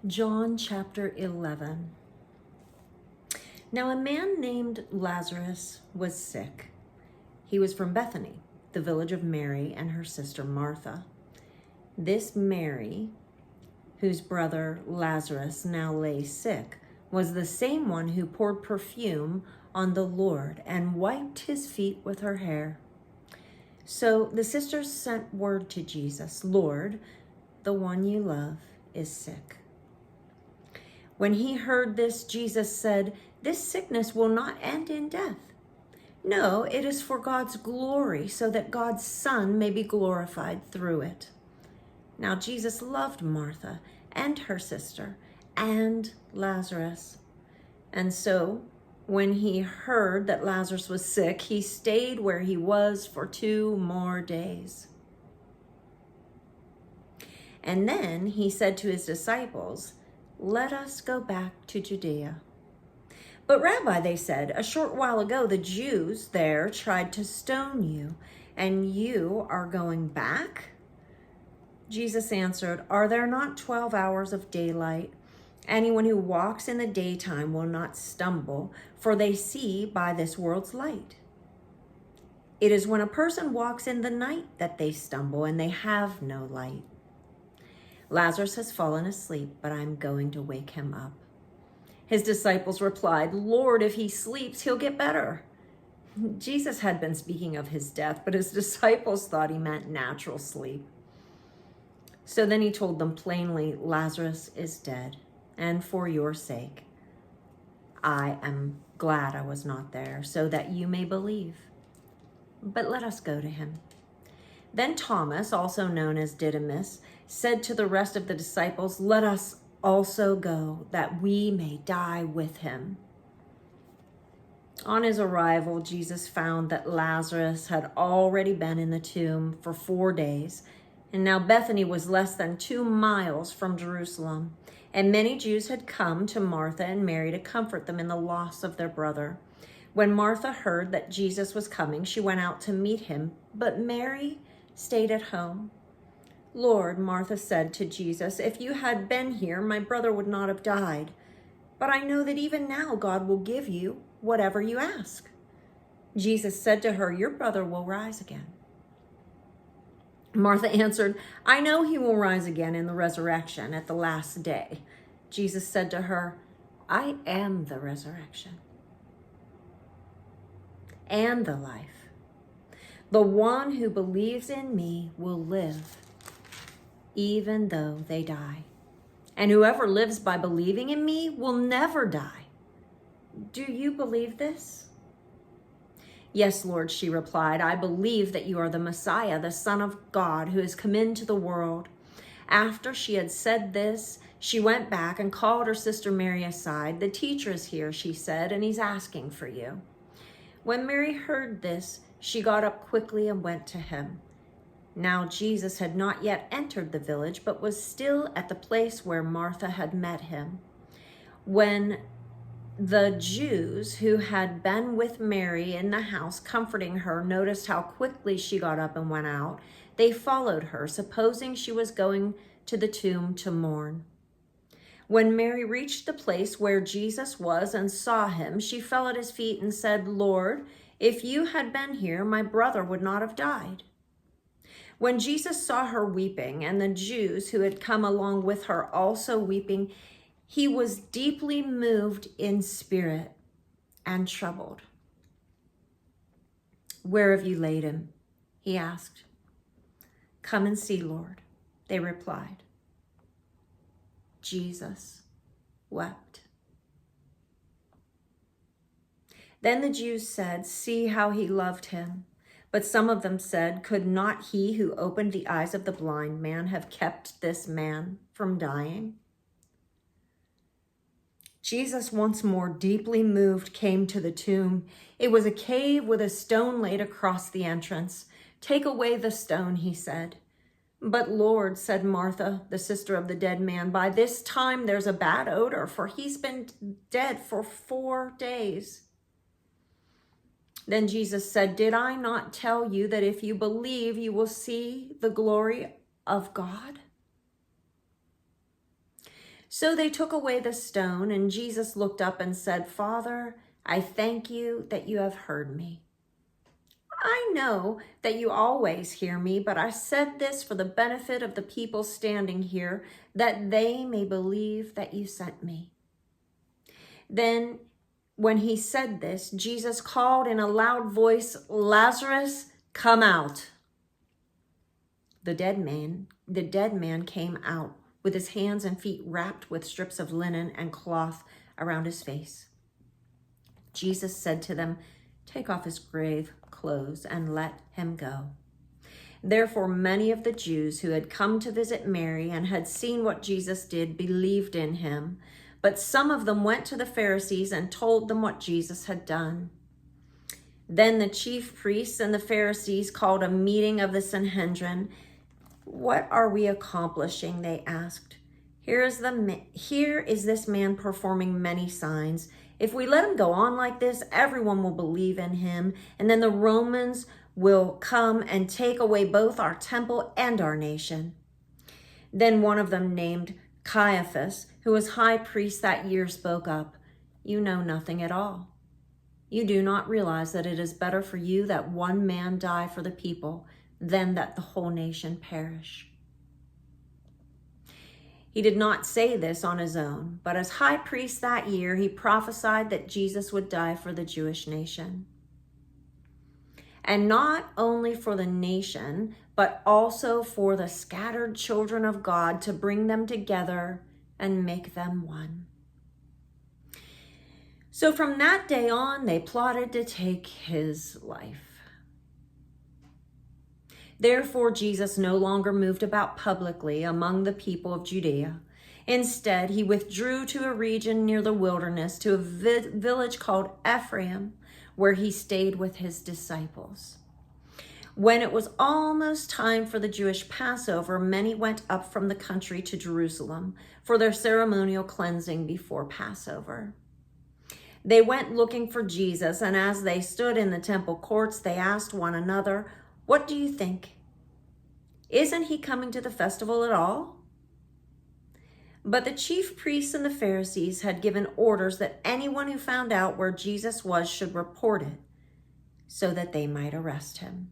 John chapter 11. Now a man named Lazarus was sick. He was from Bethany, the village of Mary and her sister Martha. This Mary, whose brother Lazarus now lay sick, was the same one who poured perfume on the Lord and wiped his feet with her hair. So the sisters sent word to Jesus, "Lord, the one you love is sick." When he heard this, Jesus said, "This sickness will not end in death. No, it is for God's glory, so that God's Son may be glorified through it." Now Jesus loved Martha and her sister and Lazarus. And so when he heard that Lazarus was sick, he stayed where he was for 2 more days. And then he said to his disciples, "Let us go back to Judea." "But Rabbi," they said, "a short while ago the Jews there tried to stone you, and you are going back?" Jesus answered, "Are there not 12 hours of daylight? Anyone who walks in the daytime will not stumble, for they see by this world's light. It is when a person walks in the night that they stumble, and they have no light. Lazarus has fallen asleep, but I'm going to wake him up." His disciples replied, "Lord, if he sleeps, he'll get better." Jesus had been speaking of his death, but his disciples thought he meant natural sleep. So then he told them plainly, "Lazarus is dead, and for your sake, I am glad I was not there, so that you may believe. But let us go to him." Then Thomas, also known as Didymus, said to the rest of the disciples, "Let us also go, that we may die with him." On his arrival, Jesus found that Lazarus had already been in the tomb for 4 days, and now Bethany was less than 2 miles from Jerusalem, and many Jews had come to Martha and Mary to comfort them in the loss of their brother. When Martha heard that Jesus was coming, she went out to meet him, but Mary stayed at home. "Lord," Martha said to Jesus, "if you had been here, my brother would not have died. But I know that even now God will give you whatever you ask." Jesus said to her, "Your brother will rise again." Martha answered, "I know he will rise again in the resurrection at the last day." Jesus said to her, "I am the resurrection and the life. The one who believes in me will live, even though they die. And whoever lives by believing in me will never die. Do you believe this?" "Yes, Lord," she replied. "I believe that you are the Messiah, the Son of God, who has come into the world." After she had said this, she went back and called her sister Mary aside. "The teacher is here," she said, "and he's asking for you." When Mary heard this, she got up quickly and went to him. Now Jesus had not yet entered the village, but was still at the place where Martha had met him. When the Jews who had been with Mary in the house comforting her noticed how quickly she got up and went out, they followed her, supposing she was going to the tomb to mourn. When Mary reached the place where Jesus was and saw him, she fell at his feet and said, "Lord, if you had been here, my brother would not have died." When Jesus saw her weeping, and the Jews who had come along with her also weeping, he was deeply moved in spirit and troubled. "Where have you laid him?" he asked. "Come and see, Lord," they replied. Jesus wept. Then the Jews said, "See how he loved him." But some of them said, "Could not he who opened the eyes of the blind man have kept this man from dying?" Jesus, once more deeply moved, came to the tomb. It was a cave with a stone laid across the entrance. "Take away the stone," he said. "But Lord," said Martha, the sister of the dead man, "by this time there's a bad odor, for he's been dead for 4 days." Then Jesus said, "Did I not tell you that if you believe, you will see the glory of God?" So they took away the stone, and Jesus looked up and said, Father, I thank you that you have heard me. I know that you always hear me, but I said this for the benefit of the people standing here, that they may believe that you sent me. Then, when he said this, Jesus called in a loud voice, Lazarus, come out. The dead man came out with his hands and feet wrapped with strips of linen and cloth around his face. Jesus said to them, take off his grave clothes and let him go. Therefore, many of the Jews who had come to visit Mary and had seen what Jesus did believed in him. But some of them went to the Pharisees and told them what Jesus had done. Then the chief priests and the Pharisees called a meeting of the Sanhedrin. What are we accomplishing? They asked. Here is this man performing many signs. If we let him go on like this, everyone will believe in him, and then the Romans will come and take away both our temple and our nation. Then one of them, named Caiaphas, who was high priest that year, spoke up. You know nothing at all. You do not realize that it is better for you that one man die for the people than that the whole nation perish. He did not say this on his own, but as high priest that year, he prophesied that Jesus would die for the Jewish nation. And not only for the nation, but also for the scattered children of God, to bring them together and make them one. So from that day on, they plotted to take his life. Therefore, Jesus no longer moved about publicly among the people of Judea. Instead, he withdrew to a region near the wilderness, to a village called Ephraim, where he stayed with his disciples. When it was almost time for the Jewish Passover, many went up from the country to Jerusalem for their ceremonial cleansing before Passover. They went looking for Jesus, and as they stood in the temple courts, they asked one another, what do you think? Isn't he coming to the festival at all? But the chief priests and the Pharisees had given orders that anyone who found out where Jesus was should report it, so that they might arrest him.